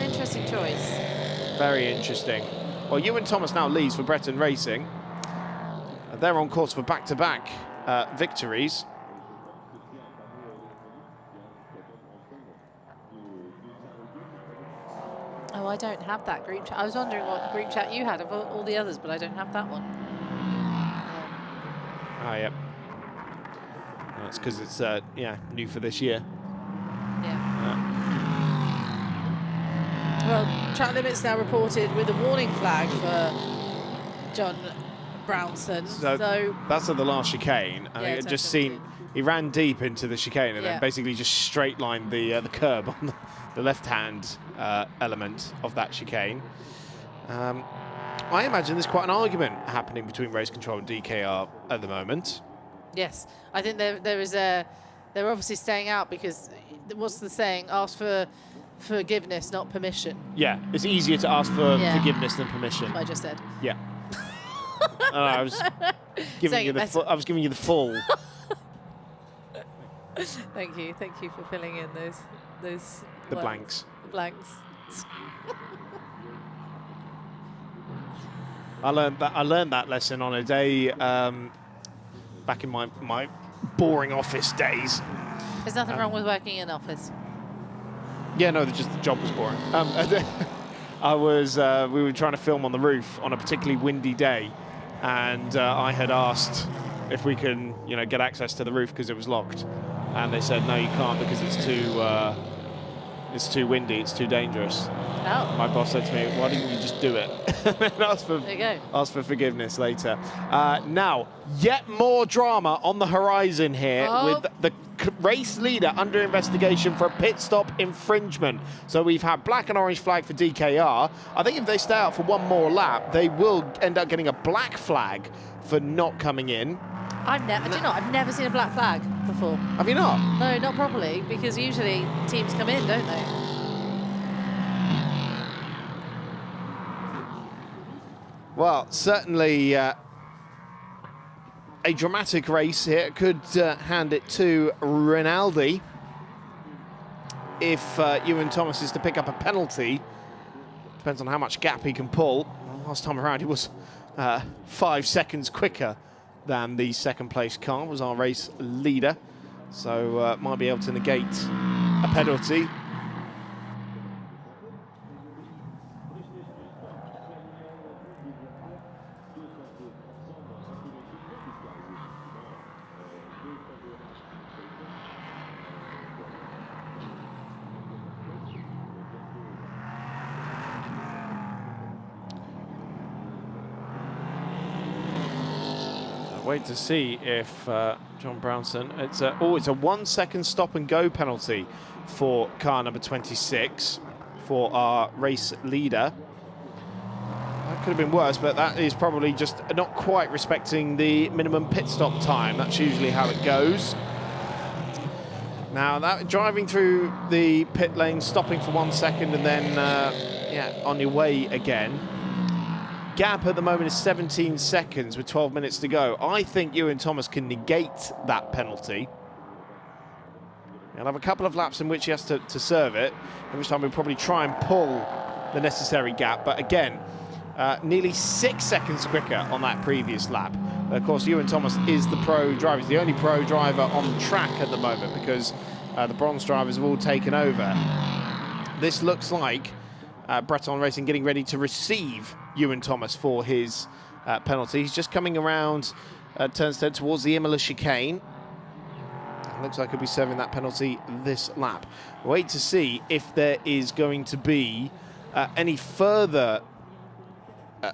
Interesting choice. Very interesting. Well, Ewan Thomas now leads for Breton Racing. They're on course for back-to-back victories. Oh, I don't have that group chat. I was wondering what group chat you had of all the others, but I don't have that one. Yep. That's because it's new for this year. Yeah. Well, track limits now reported with a warning flag for John Brownson. So that's at the last chicane. And I just seen he ran deep into the chicane and then basically just straight lined the curb on the left-hand element of that chicane. I imagine there's quite an argument happening between race control and DKR at the moment. Yes, I think they're obviously staying out because what's the saying? Ask for forgiveness, not permission. Yeah, it's easier to ask for forgiveness than permission. I just said. Yeah. I was giving you the full. I was giving you the full. Thank you for filling in those blanks. The blanks. I learned that lesson on a day back in my boring office days. There's nothing wrong with working in an office. Yeah, no, just the job was boring. We were trying to film on the roof on a particularly windy day, and I had asked if we can, get access to the roof because it was locked, and they said no, you can't because it's too windy, it's too dangerous. Oh. My boss said to me, "Why didn't you just do it?" And ask for forgiveness later. Now, yet more drama on the horizon here with the race leader under investigation for a pit stop infringement. So we've had black and orange flag for DKR. I think if they stay out for one more lap, they will end up getting a black flag for not coming in. I've never seen a black flag before. Have you not? No, not properly, because usually teams come in, don't they? Well, certainly a dramatic race here. Could hand it to Rinaldi. if Ewan Thomas is to pick up a penalty. Depends on how much gap he can pull. Last time around, he was 5 seconds quicker than the second place car, was our race leader. So might be able to negate a penalty. Wait to see if John Brownson, it's a 1 second stop and go penalty for car number 26 for our race leader. That could have been worse, but that is probably just not quite respecting the minimum pit stop time. That's usually how it goes. Now, that driving through the pit lane, stopping for 1 second and then yeah, on your way again. Gap at the moment is 17 seconds with 12 minutes to go. I think Ewan Thomas can negate that penalty. He'll have a couple of laps in which he has to serve it, in which time we'll probably try and pull the necessary gap. But again, nearly 6 seconds quicker on that previous lap. Of course, Ewan Thomas is the pro driver. He's the only pro driver on the track at the moment because the bronze drivers have all taken over. This looks like Breton Racing getting ready to receive Ewan Thomas for his penalty. He's just coming around turns 10 towards the Imola chicane. Looks like he'll be serving that penalty this lap. Wait to see if there is going to be any further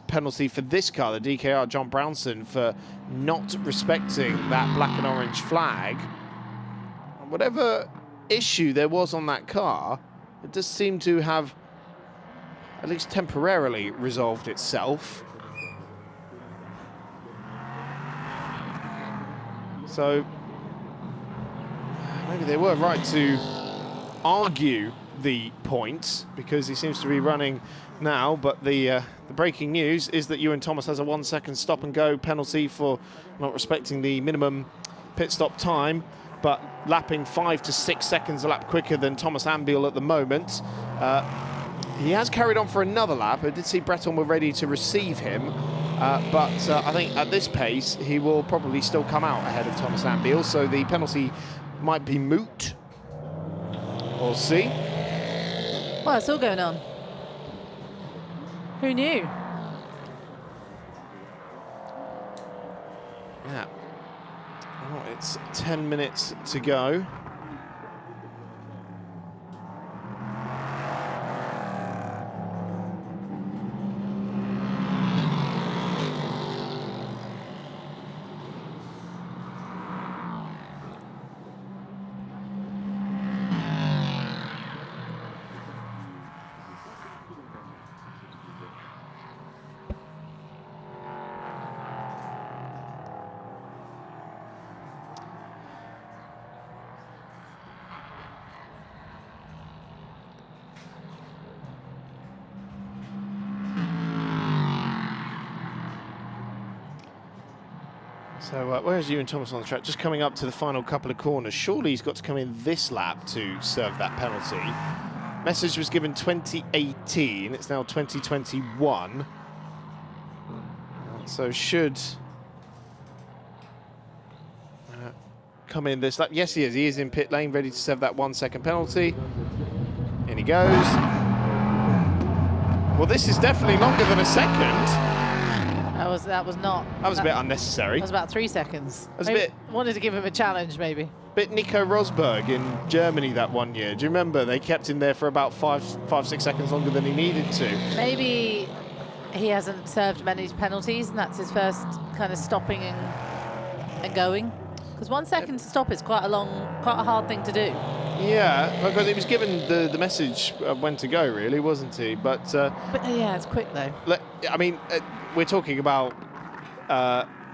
penalty for this car, the DKR John Brownson, for not respecting that black and orange flag. Whatever issue there was on that car, it does seem to have at least temporarily resolved itself. So maybe they were right to argue the point because he seems to be running now, but the breaking news is that Ewan Thomas has a 1 second stop and go penalty for not respecting the minimum pit stop time, but lapping 5 to 6 seconds a lap quicker than Thomas Ambiel at the moment. He has carried on for another lap. I did see Breton were ready to receive him, but I think at this pace he will probably still come out ahead of Thomas Ambiel, so the penalty might be moot. We'll see. Well, it's all going on. Who knew? Yeah. Oh, it's 10 minutes to go. So where's Ewan Thomas on the track? Just coming up to the final couple of corners. Surely he's got to come in this lap to serve that penalty. Message was given 2018. It's now 2021. So should come in this lap. Yes, he is. He is in pit lane, ready to serve that 1 second penalty. In he goes. Well, this is definitely longer than a second. That was not. That was a bit unnecessary. That was about 3 seconds. That was a bit. Wanted to give him a challenge, maybe. Bit Nico Rosberg in Germany that 1 year. Do you remember? They kept him there for about 5-6 seconds longer than he needed to. Maybe he hasn't served many penalties, and that's his first kind of stopping and going. Because 1 second to stop is quite a hard thing to do. Yeah, because he was given the message of when to go, really, wasn't he? But yeah, it's quick though. I mean, we're talking about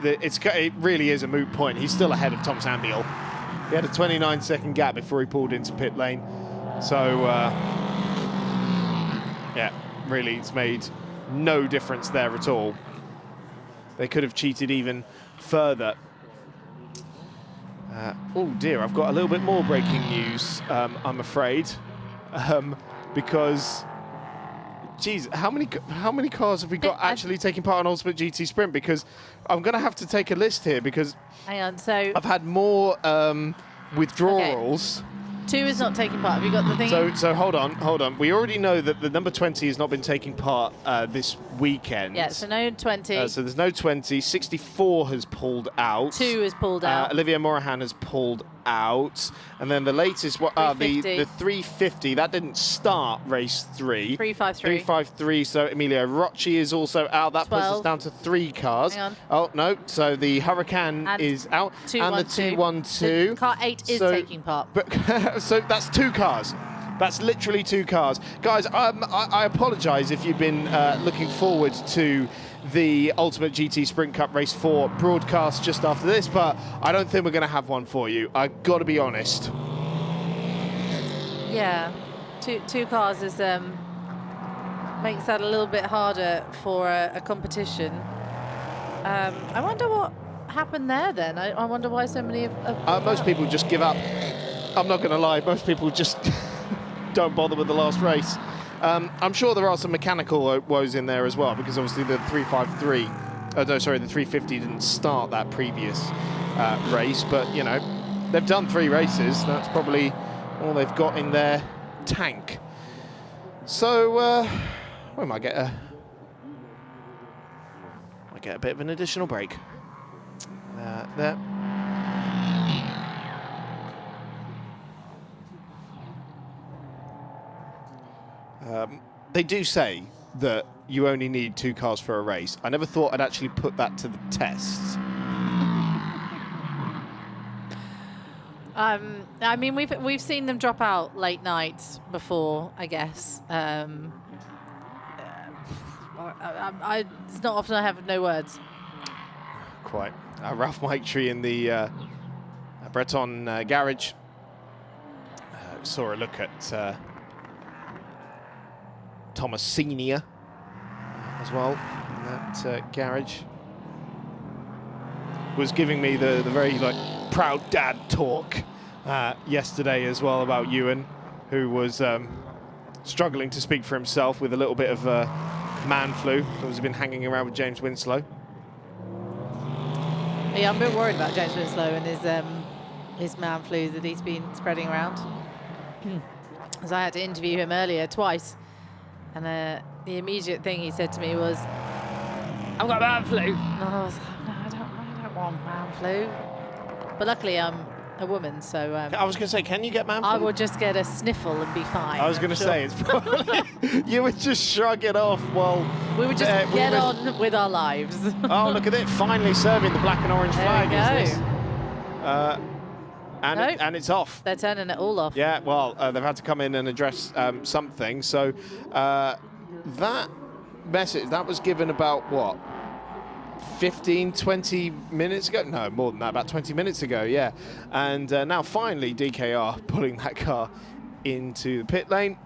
it really is a moot point. He's still ahead of Thomas Ambiel. He had a 29-second gap before he pulled into pit lane. So yeah, really, it's made no difference there at all. They could have cheated even further. Oh dear, I've got a little bit more breaking news, I'm afraid. because, geez, how many cars have we got actually taking part in Ultimate GT Sprint? Because I'm going to have to take a list here because hang on. So I've had more withdrawals. Okay. 2 is not taking part. Have you got the thing? So hold on. We already know that the number 20 has not been taking part this weekend. Yeah, so no 20. So there's no 20. 64 has pulled out. 2 is pulled out. Olivia Morahan has pulled out. And then the latest, the 350, that didn't start race 3. 353. 353, so Emilio Rocci is also out. That puts us down to 3 cars. Hang on. Oh, no, so the Hurricane is out. And the 212. Car 8 is taking part. But so that's 2 cars. That's literally 2 cars. Guys, I apologise if you've been looking forward to the Ultimate GT Sprint Cup Race 4 broadcast just after this, but I don't think we're going to have one for you. I've got to be honest. Yeah, two cars is makes that a little bit harder for a competition. I wonder what happened there then. I wonder why so many of most people just give up. I'm not going to lie, most people just don't bother with the last race. I'm sure there are some mechanical woes in there as well, because obviously the 353, the 350 didn't start that previous race, but you know, they've done 3 races. That's probably all they've got in their tank. So we might get a bit of an additional break. There. They do say that you only need 2 cars for a race. I never thought I'd actually put that to the test. I mean, we've seen them drop out late nights before, I guess. It's not often I have no words. Quite. Ralph Maitrey in the Breton garage. Saw a look at Thomas Senior as well in that garage. Was giving me the very proud dad talk yesterday as well about Ewan, who was struggling to speak for himself with a little bit of man flu. He's been hanging around with James Winslow. Yeah, I'm a bit worried about James Winslow and his man flu that he's been spreading around. Because I had to interview him earlier twice. And the immediate thing he said to me was, I've got man flu. And I was like, no, I don't want man flu. But luckily I'm a woman, so... I was going to say, can you get man flu? I will just get a sniffle and be fine. I was going to say, it's probably... you would just shrug it off while... We would just get on with our lives. Oh, look at it, finally serving the black and orange flag. There we is this. And it's off. They're turning it all off. Yeah, well, they've had to come in and address something. So that message, that was given about, what, 15, 20 minutes ago? No, more than that, about 20 minutes ago, yeah. And now finally DKR pulling that car into the pit lane.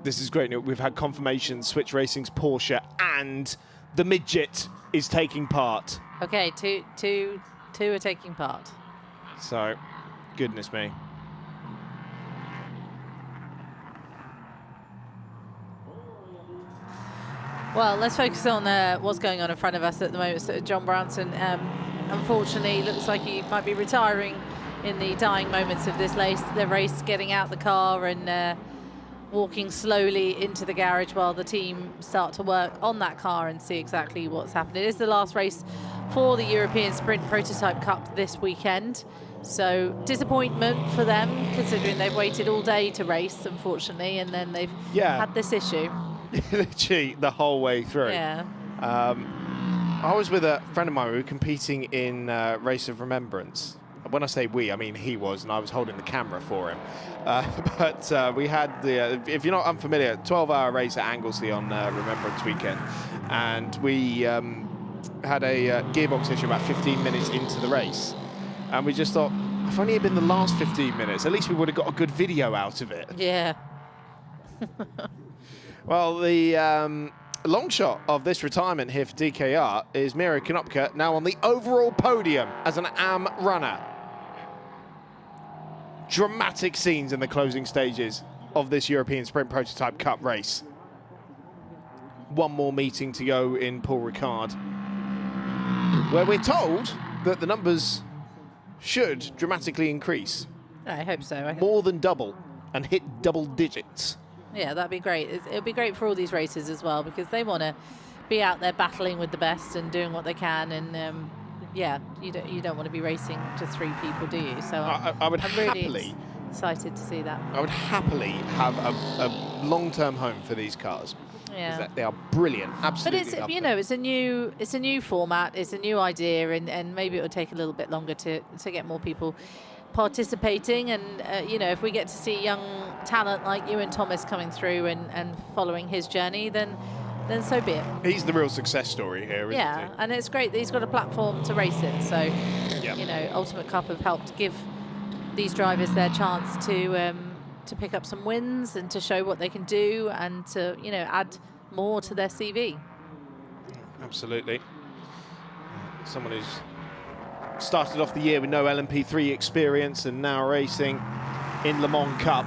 This is great. We've had confirmation Switch Racing's Porsche and the midget is taking part. Okay, two are taking part. So, goodness me. Well, let's focus on what's going on in front of us at the moment. So John Brownson, unfortunately, looks like he might be retiring in the dying moments of this race, getting out the car and walking slowly into the garage while the team start to work on that car and see exactly what's happening. It is the last race for the European Sprint Prototype Cup this weekend. So disappointment for them, considering they've waited all day to race, unfortunately, and then they've had this issue. Literally the whole way through. Yeah. I was with a friend of mine. We were competing in Race of Remembrance. When I say we, I mean he was, and I was holding the camera for him. But we had the, if you're not unfamiliar, 12-hour race at Anglesey on Remembrance weekend. And we had a gearbox issue about 15 minutes into the race. And we just thought, if only it had been the last 15 minutes, at least we would have got a good video out of it. Yeah. Well, the long shot of this retirement here for DKR is Miro Konopka now on the overall podium as an AM runner. Dramatic scenes in the closing stages of this European Sprint Prototype Cup race. One more meeting to go in Paul Ricard, where we're told that the numbers should dramatically increase. I hope so. More than double and hit double digits. Yeah, that'd be great. It'll be great for all these races as well, because they want to be out there battling with the best and doing what they can. And yeah, you don't want to be racing to 3 people, do you? So I'm really excited to see that. I would happily have a long-term home for these cars. Yeah, they are brilliant. Absolutely. But it's it's a new format, it's a new idea, and maybe it will take a little bit longer to get more people participating. And if we get to see young talent like Ewan Thomas coming through and following his journey, then so be it. He's the real success story here, isn't he? Yeah, and it's great that he's got a platform to race in. So, Ultimate Cup have helped give these drivers their chance to pick up some wins and to show what they can do and to, add more to their CV. Absolutely. Someone who's started off the year with no LMP3 experience and now racing in Le Mans Cup.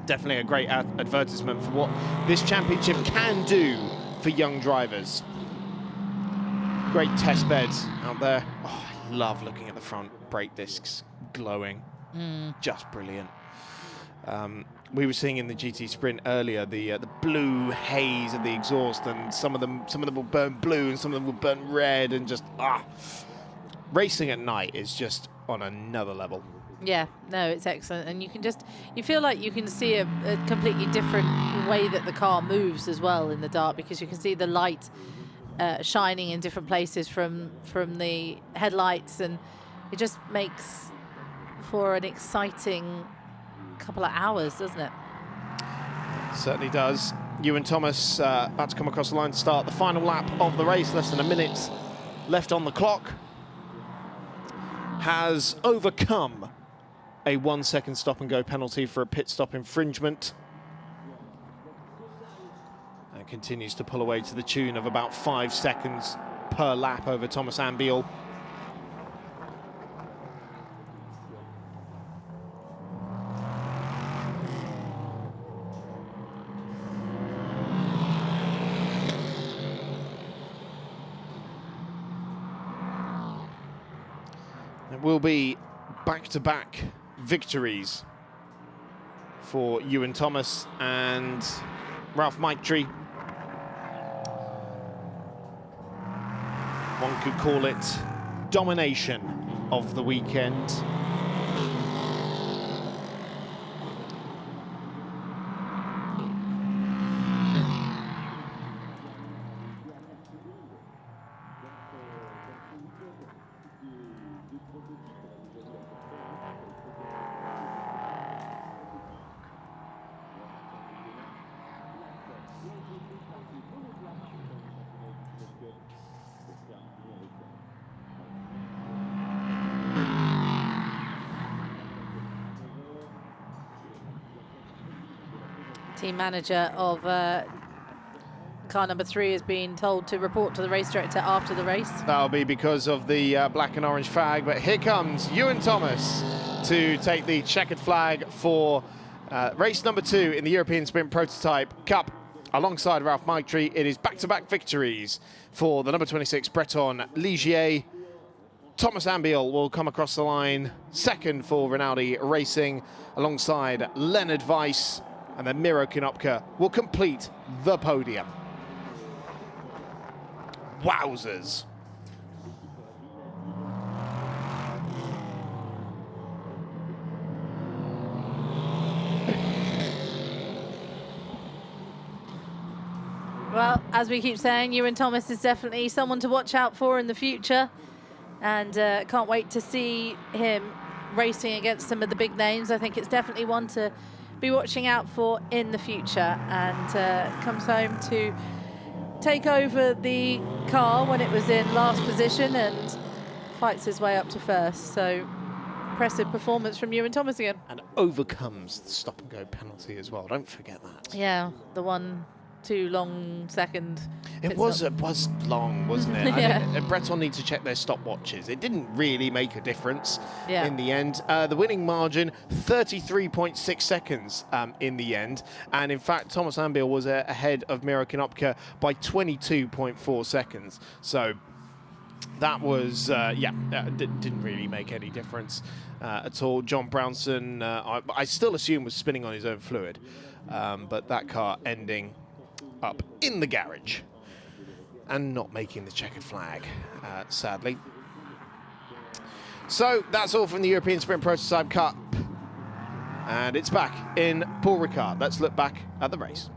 Definitely a great advertisement for what this championship can do for young drivers. Great test beds out there. Oh, I love looking at the front brake discs glowing. Just brilliant. We were seeing in the GT Sprint earlier the blue haze of the exhaust, and some of them will burn blue and some of them will burn red, and just racing at night is just on another level. Yeah, no, it's excellent, and you feel like you can see a completely different way that the car moves as well in the dark, because you can see the light shining in different places from the headlights, and it just makes for an exciting couple of hours, doesn't it? Certainly does. Ewan Thomas about to come across the line to start the final lap of the race. Less than a minute left on the clock. Has overcome a 1-second stop and go penalty for a pit stop infringement. And continues to pull away to the tune of about 5 seconds per lap over Thomas Ambiel. It will be back-to-back victories for Ewan Thomas and Ralph Maitri. One could call it domination of the weekend. Team manager of car number 3 has been told to report to the race director after the race. That'll be because of the black and orange flag, but here comes Ewan Thomas to take the checkered flag for race number 2 in the European Sprint Prototype Cup. Alongside Ralph Maitri, it is back-to-back victories for the number 26 Breton Ligier. Thomas Ambiel will come across the line second for Rinaldi Racing alongside Leonard Weiss, and then Miro Konopka will complete the podium. Wowzers. Well, as we keep saying, Ewan Thomas is definitely someone to watch out for in the future, and can't wait to see him racing against some of the big names. I think it's definitely one to be watching out for in the future, and comes home to take over the car when it was in last position and fights his way up to first. So impressive performance from Ewan Thomas again. And overcomes the stop and go penalty as well. Don't forget that. Yeah, the one 2 long second. It was long, wasn't it? Yeah. And Breton need to check their stopwatches. It didn't really make a difference Yeah. in the end. The winning margin, 33.6 seconds in the end. And in fact, Thomas Ambiel was ahead of Miro Konopka by 22.4 seconds. So that was, didn't really make any difference at all. John Brownson, I still assume was spinning on his own fluid, but that car ending up in the garage and not making the checkered flag, sadly. So that's all from the European Sprint Prototype Cup. And it's back in Paul Ricard. Let's look back at the race.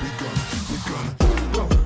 We're gonna